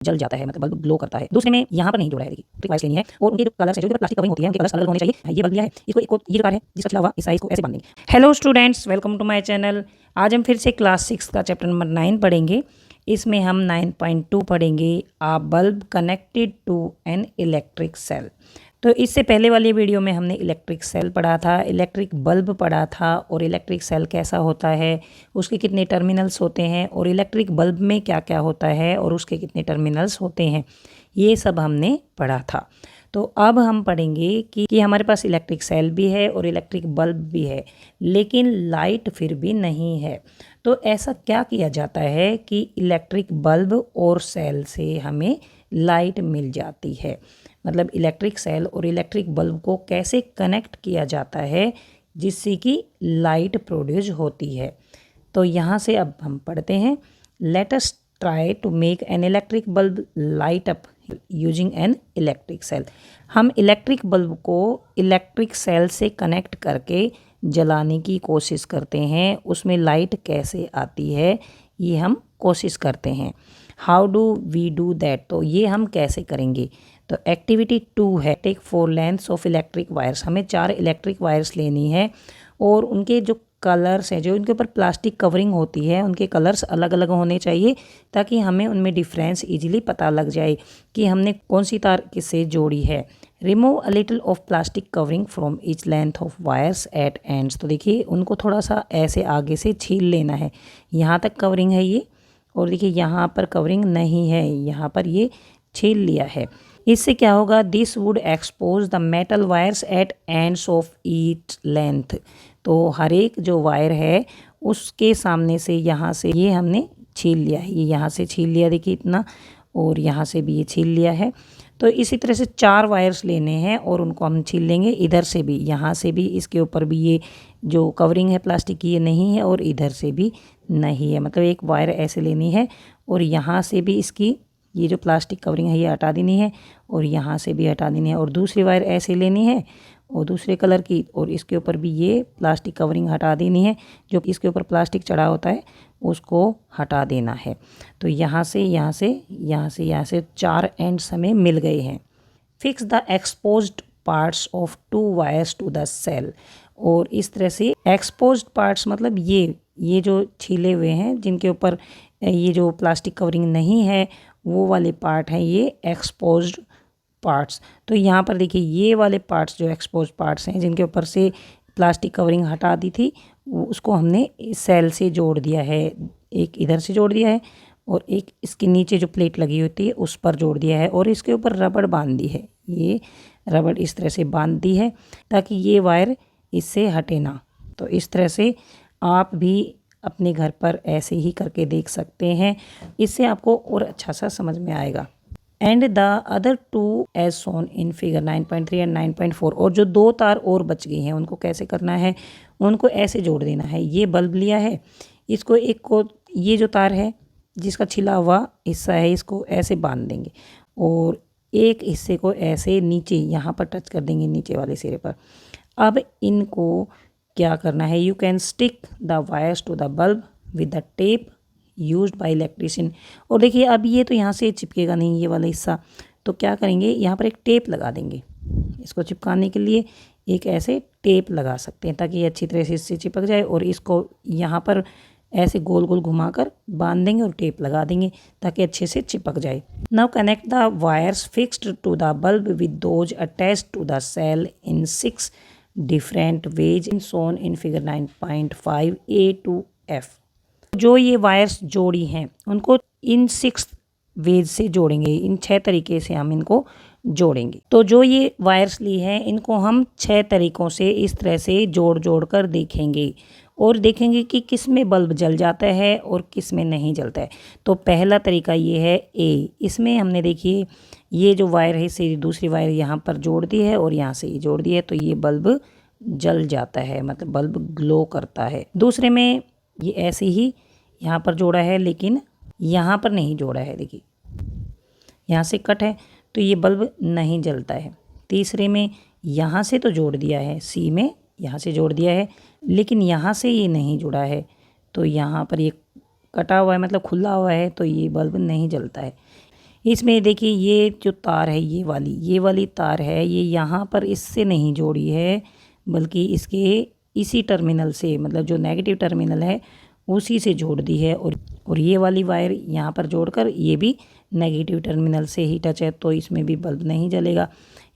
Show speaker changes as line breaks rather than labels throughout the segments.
जल जाता है, मतलब बल्ब ग्लो करता है। दूसरे में यहाँ पर नहीं जोड़ा है, देखिए इलेक्ट्रिक वायर्स लेनी है और उनके जो कलर्स है, जो प्लास्टिक कवरिंग होती है, उनके कलर्स अलग अलग होने चाहिए। ये बल्ब लिया है, इसको एक और ये जो तार है जिसका छिला हुआ, इस साइज को ऐसे बांध देंगे। Hello students, welcome to my channel. आज हम फिर से क्लास 6 का चैप्टर नंबर 9 पढ़ेंगे। इसमें हम 9.2 पढ़ेंगे, a bulb connected to an electric cell. तो इससे पहले वाली वीडियो में हमने इलेक्ट्रिक सेल पढ़ा था, इलेक्ट्रिक बल्ब पढ़ा था और इलेक्ट्रिक सेल कैसा होता है, उसके कितने टर्मिनल्स होते हैं और इलेक्ट्रिक बल्ब में क्या क्या होता है और उसके कितने टर्मिनल्स होते हैं, ये सब हमने पढ़ा था। तो अब हम पढ़ेंगे कि हमारे पास इलेक्ट्रिक सेल भी है और इलेक्ट्रिक बल्ब भी है, लेकिन लाइट फिर भी नहीं है। तो ऐसा क्या किया जाता है कि इलेक्ट्रिक बल्ब और सेल से हमें लाइट मिल जाती है, मतलब इलेक्ट्रिक सेल और इलेक्ट्रिक बल्ब को कैसे कनेक्ट किया जाता है जिससे कि लाइट प्रोड्यूस होती है। तो यहाँ से अब हम पढ़ते हैं, let us try to make an electric bulb light up using an electric cell. हम इलेक्ट्रिक बल्ब को इलेक्ट्रिक सेल से कनेक्ट करके जलाने की कोशिश करते हैं, उसमें लाइट कैसे आती है ये हम कोशिश करते हैं। How do we do that, तो ये हम कैसे करेंगे। तो एक्टिविटी 2 है, take 4 lengths of electric wires. हमें 4 इलेक्ट्रिक वायर्स लेनी है और उनके जो कलर्स हैं, जो इनके ऊपर प्लास्टिक कवरिंग होती है, उनके कलर्स अलग अलग होने चाहिए ताकि हमें उनमें डिफरेंस इजीली पता लग जाए कि हमने कौन सी तार किससे जोड़ी है। Remove a little of plastic covering from each length of wires at ends. तो देखिए उनको थोड़ा सा ऐसे आगे से छील लेना है, यहाँ तक कवरिंग है ये, और देखिए यहाँ पर कवरिंग नहीं है, यहाँ पर ये छील लिया है। इससे क्या होगा, this would expose the metal wires at ends of each length. तो हर एक जो वायर है उसके सामने से, यहाँ से ये हमने छील लिया है, ये यहाँ से छील लिया देखिए इतना, और यहाँ से भी ये छील लिया है। तो इसी तरह से 4 वायर्स लेने हैं और उनको हम छील लेंगे, इधर से भी, यहाँ से भी, इसके ऊपर भी ये जो कवरिंग है प्लास्टिक की ये नहीं है और इधर से भी नहीं है, मतलब एक वायर ऐसे लेनी है और यहाँ से भी इसकी ये जो प्लास्टिक कवरिंग है ये हटा देनी है और यहाँ से भी हटा देनी है, और दूसरी वायर ऐसे लेनी है और दूसरे कलर की, और इसके ऊपर भी ये प्लास्टिक कवरिंग हटा देनी है, जो इसके ऊपर प्लास्टिक चढ़ा होता है उसको हटा देना है। तो यहाँ से यहाँ से यहाँ से यहाँ से 4 एंड्स हमें मिल गए हैं। Fix the exposed parts of 2 wires to the cell. और इस तरह से एक्सपोज्ड पार्ट्स मतलब ये जो छीले हुए हैं, जिनके ऊपर ये जो प्लास्टिक कवरिंग नहीं है, वो वाले पार्ट हैं ये एक्सपोज्ड पार्ट्स। तो यहाँ पर देखिए ये वाले पार्ट्स जो एक्सपोज्ड पार्ट्स हैं, जिनके ऊपर से प्लास्टिक कवरिंग हटा दी थी, उसको हमने सेल से जोड़ दिया है। एक इधर से जोड़ दिया है और एक इसके नीचे जो प्लेट लगी होती है उस पर जोड़ दिया है, और इसके ऊपर रबड़ बांध दी है। ये रबड़ इस तरह से बांध दी है ताकि ये वायर इससे हटे ना। तो इस तरह से आप भी अपने घर पर ऐसे ही करके देख सकते हैं, इससे आपको और अच्छा सा समझ में आएगा। And the other 2 as shown in figure 9.3 and 9.4। और जो 2 तार और बच गई हैं उनको कैसे करना है, उनको ऐसे जोड़ देना है। ये बल्ब लिया है, इसको एक को, ये जो तार है जिसका छिला हुआ हिस्सा है इसको ऐसे बांध देंगे और एक हिस्से को ऐसे नीचे यहाँ पर टच कर देंगे, नीचे वाले सिरे पर। अब इनको क्या करना है, you can stick the wires to the bulb with the tape used by electrician. और देखिए अब ये तो यहाँ से चिपकेगा नहीं ये वाला हिस्सा, तो क्या करेंगे, यहाँ पर एक टेप लगा देंगे। इसको चिपकाने के लिए एक ऐसे टेप लगा सकते हैं ताकि ये अच्छी तरह से इससे चिपक जाए, और इसको यहाँ पर ऐसे गोल गोल घुमाकर बांध देंगे और टेप लगा देंगे ताकि अच्छे से चिपक जाए। Now connect the wires fixed to the bulb with those attached to the cell in 6 different ways in shown in figure 9.5 A to F। जो ये वायर्स जोड़ी हैं उनको इन 6 वेज से जोड़ेंगे, इन 6 तरीके से हम इनको जोड़ेंगे। तो जो ये वायर्स ली हैं इनको हम 6 तरीकों से इस तरह से जोड़ जोड़ कर देखेंगे और देखेंगे कि किस में बल्ब जल जाता है और किस में नहीं जलता है। तो पहला तरीका ये है ए, इसमें हमने देखिए ये जो वायर है इससे दूसरी वायर यहाँ पर जोड़ दी है और यहाँ से ये जोड़ दी है, तो ये बल्ब जल जाता है, मतलब बल्ब ग्लो करता है। दूसरे में ये ऐसे ही यहाँ पर जोड़ा है लेकिन यहाँ पर नहीं जोड़ा है, देखिए यहाँ से कट है तो ये बल्ब नहीं जलता है। तीसरे में यहाँ से तो जोड़ दिया है, सी में यहाँ से जोड़ दिया है लेकिन यहाँ से ये नहीं जुड़ा है, तो यहाँ पर ये कटा हुआ है, मतलब खुला हुआ है, तो ये बल्ब नहीं जलता है। इसमें देखिए ये जो तार है ये वाली तार है, ये यहाँ पर इससे नहीं जोड़ी है बल्कि इसके इसी टर्मिनल से, मतलब जो नेगेटिव टर्मिनल है उसी से जोड़ दी है। और ये वाली वायर यहाँ पर जोड़कर ये भी नेगेटिव टर्मिनल से ही टच है, तो इसमें भी बल्ब नहीं जलेगा।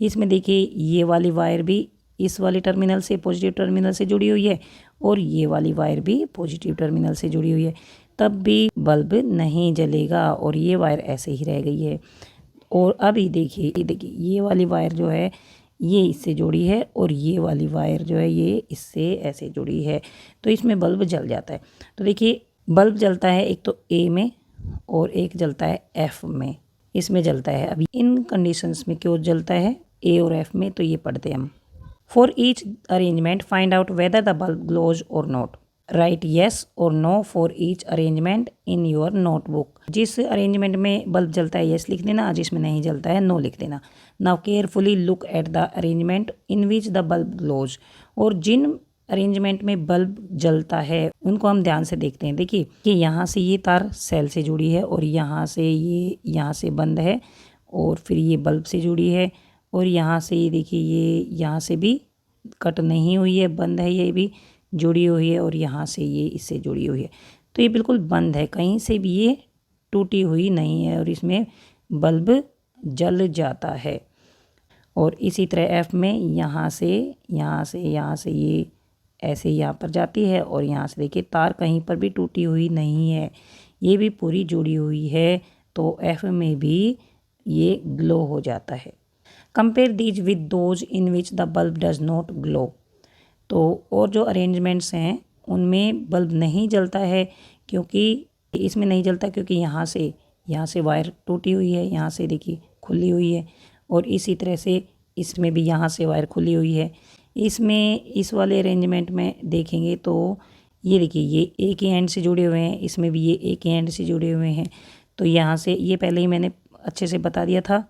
इसमें देखिए ये वाली वायर भी इस वाले टर्मिनल से, पॉजिटिव टर्मिनल से जुड़ी हुई है और ये वाली वायर भी पॉजिटिव टर्मिनल से जुड़ी हुई है, तब भी बल्ब नहीं जलेगा और ये वायर ऐसे ही रह गई है। और अभी देखिए ये वाली वायर जो है ये इससे जुड़ी है और ये वाली वायर जो है ये इससे ऐसे जुड़ी है, तो इसमें बल्ब जल जाता है। तो देखिए बल्ब जलता है एक तो ए में और एक जलता है एफ में, इसमें जलता है। अभी इन कंडीशंस में क्यों जलता है ए और एफ में, तो ये पढ़ते हैं हम। For each arrangement find out whether the bulb glows or not. Write yes or no for each arrangement in your notebook. जिस अरेंजमेंट में बल्ब जलता है येस लिख देना, जिसमें नहीं जलता है नो लिख देना। Now carefully look at the arrangement in which the bulb glows. और जिन अरेंजमेंट में बल्ब जलता है उनको हम ध्यान से देखते हैं। देखिए कि यहाँ से ये तार सेल से जुड़ी है और यहाँ से ये यहाँ से बंद है और फिर ये बल्ब से जुड़ी है और यहाँ से ये देखिए ये यहाँ से भी कट नहीं हुई है, बंद है, ये भी जुड़ी हुई है और यहाँ से ये इससे जुड़ी हुई है, तो ये बिल्कुल बंद है, कहीं से भी ये टूटी हुई नहीं है और इसमें बल्ब जल जाता है। और इसी तरह एफ में यहाँ से ये ऐसे यहाँ पर जाती है और यहाँ से देखिए तार कहीं पर भी टूटी हुई नहीं है, ये भी पूरी जुड़ी हुई है, तो एफ में भी ये ग्लो हो जाता है। Compare these with those in which the bulb does not glow. तो और जो अरेंजमेंट्स हैं उनमें बल्ब नहीं जलता है, क्योंकि इसमें नहीं जलता क्योंकि यहाँ से वायर टूटी हुई है, यहाँ से देखिए खुली हुई है और इसी तरह से इसमें भी यहाँ से वायर खुली हुई है। इसमें इस वाले अरेंजमेंट में देखेंगे तो ये देखिए ये एक ही एंड से जुड़े हुए हैं, इसमें भी ये एक ही एंड से जुड़े हुए हैं, तो यहाँ से ये पहले ही मैंने अच्छे से बता दिया था।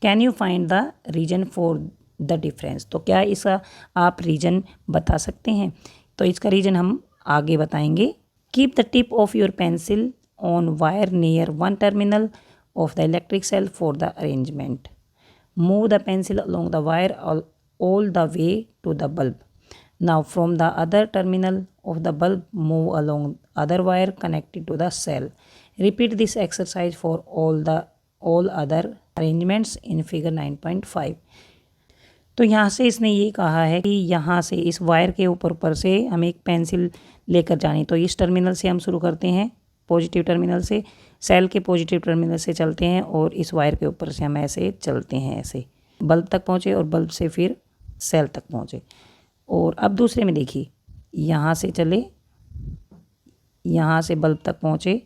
Can you find the reason for the difference. तो क्या इसका आप रीजन बता सकते हैं, तो इसका रीजन हम आगे बताएंगे। Keep the tip of your pencil on wire near one terminal of the electric cell for the arrangement. Move the pencil along the wire all the way to the bulb. Now from the other terminal of the bulb move along other wire connected to the cell. Repeat this exercise for all other arrangements in figure 9.5. तो यहाँ से इसने ये कहा है कि यहाँ से इस वायर के ऊपर से हमें एक पेंसिल लेकर जानी, तो इस टर्मिनल से हम शुरू करते हैं, पॉजिटिव टर्मिनल से, सेल के पॉजिटिव टर्मिनल से चलते हैं और इस वायर के ऊपर से हम ऐसे चलते हैं, ऐसे बल्ब तक पहुँचे और बल्ब से फिर सेल तक पहुँचे। और अब दूसरे में देखिए यहाँ से चले, यहाँ से बल्ब तक पहुँचे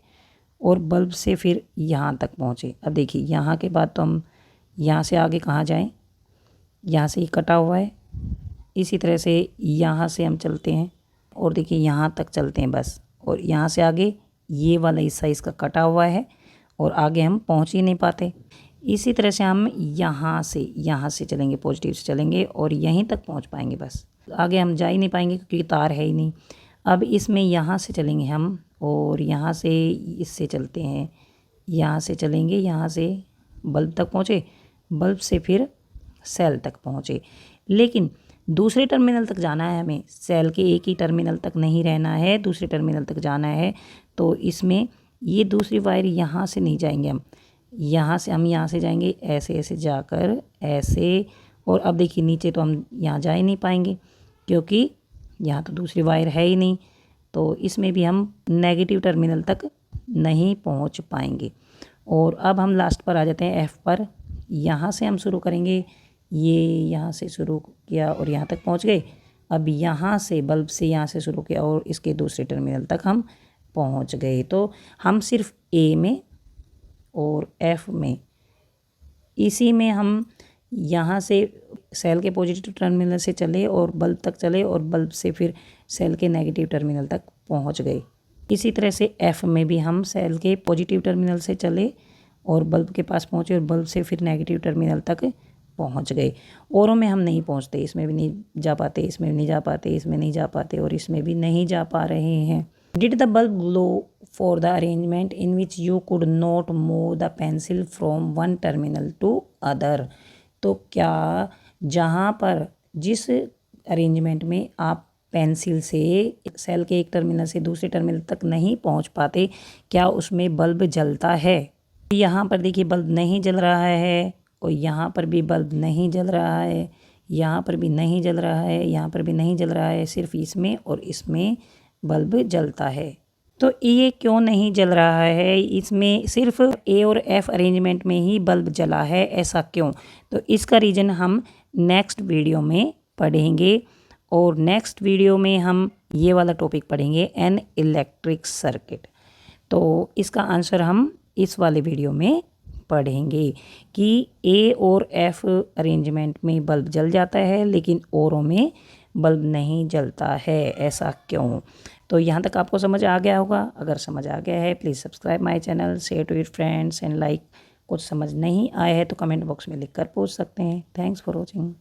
और बल्ब से फिर यहाँ तक पहुँचे। अब देखिए यहाँ के बाद तो हम यहाँ से आगे कहाँ जाएं, यहाँ से ही कटा हुआ है, इसी तरह से यहाँ से हम चलते हैं और देखिए यहाँ तक चलते हैं बस, और यहाँ से आगे ये वाला हिस्सा इसका कटा हुआ है और आगे हम पहुँच ही नहीं पाते। इसी तरह से हम यहाँ से चलेंगे, पॉजिटिव से चलेंगे और यहीं तक पहुँच पाएंगे, बस आगे हम जा ही नहीं पाएंगे क्योंकि तार है ही नहीं। अब इसमें यहाँ से चलेंगे हम और यहाँ से इससे चलते हैं, यहाँ से चलेंगे, यहाँ से बल्ब तक पहुँचे, बल्ब से फिर सेल तक पहुँचे। लेकिन दूसरे टर्मिनल तक जाना है हमें, सेल के एक ही टर्मिनल तक नहीं रहना है, दूसरे टर्मिनल तक जाना है। तो इसमें ये दूसरी वायर यहाँ से नहीं जाएंगे हम यहाँ से जाएंगे ऐसे ऐसे जाकर ऐसे, और अब देखिए नीचे तो हम यहाँ जा ही नहीं पाएंगे क्योंकि यहाँ तो दूसरी वायर है ही नहीं, तो इसमें भी हम नेगेटिव टर्मिनल तक नहीं पहुँच पाएंगे। और अब हम लास्ट पर आ जाते हैं एफ़ पर। यहाँ से हम शुरू करेंगे, ये यहाँ से शुरू किया और यहाँ तक पहुँच गए। अब यहाँ से बल्ब से यहाँ से शुरू किया और इसके दूसरे टर्मिनल तक हम पहुँच गए। तो हम सिर्फ ए में और एफ में, इसी में हम यहाँ से सेल के पॉजिटिव टर्मिनल से चले और बल्ब तक चले और बल्ब से फिर सेल के नेगेटिव टर्मिनल तक पहुँच गए। इसी तरह से एफ में भी हम सेल के पॉजिटिव टर्मिनल से चले और बल्ब के पास पहुँचे और बल्ब से फिर नेगेटिव टर्मिनल तक पहुँच गए। औरों में हम नहीं पहुँचते, इसमें भी नहीं जा पाते, इसमें भी नहीं जा पाते, इसमें नहीं जा पाते और इसमें भी नहीं जा पा रहे हैं। Did the bulb glow for the arrangement in which you could not move the pencil from one terminal to other. तो क्या जहाँ पर जिस अरेंजमेंट में आप पेंसिल से सेल के एक टर्मिनल से दूसरे टर्मिनल तक नहीं पहुँच पाते, क्या उसमें बल्ब जलता है। यहाँ पर देखिए बल्ब नहीं जल रहा है, और यहाँ पर भी बल्ब नहीं जल रहा है, यहाँ पर भी नहीं जल रहा है, यहाँ पर भी नहीं जल रहा है, सिर्फ इसमें और इसमें बल्ब जलता है। तो ये क्यों नहीं जल रहा है, इसमें सिर्फ ए और एफ अरेंजमेंट में ही बल्ब जला है, ऐसा क्यों। तो इसका रीज़न हम नेक्स्ट वीडियो में पढ़ेंगे, और नेक्स्ट वीडियो में हम ये वाला टॉपिक पढ़ेंगे, एन इलेक्ट्रिक सर्किट। तो इसका आंसर हम इस वाले वीडियो में पढ़ेंगे कि ए और एफ अरेंजमेंट में बल्ब जल जाता है लेकिन औरों में बल्ब नहीं जलता है, ऐसा क्यों। तो यहाँ तक आपको समझ आ गया होगा। अगर समझ आ गया है please subscribe my channel, share to your friends and like. कुछ समझ नहीं आया है तो कमेंट बॉक्स में लिख कर पूछ सकते हैं। Thanks for watching.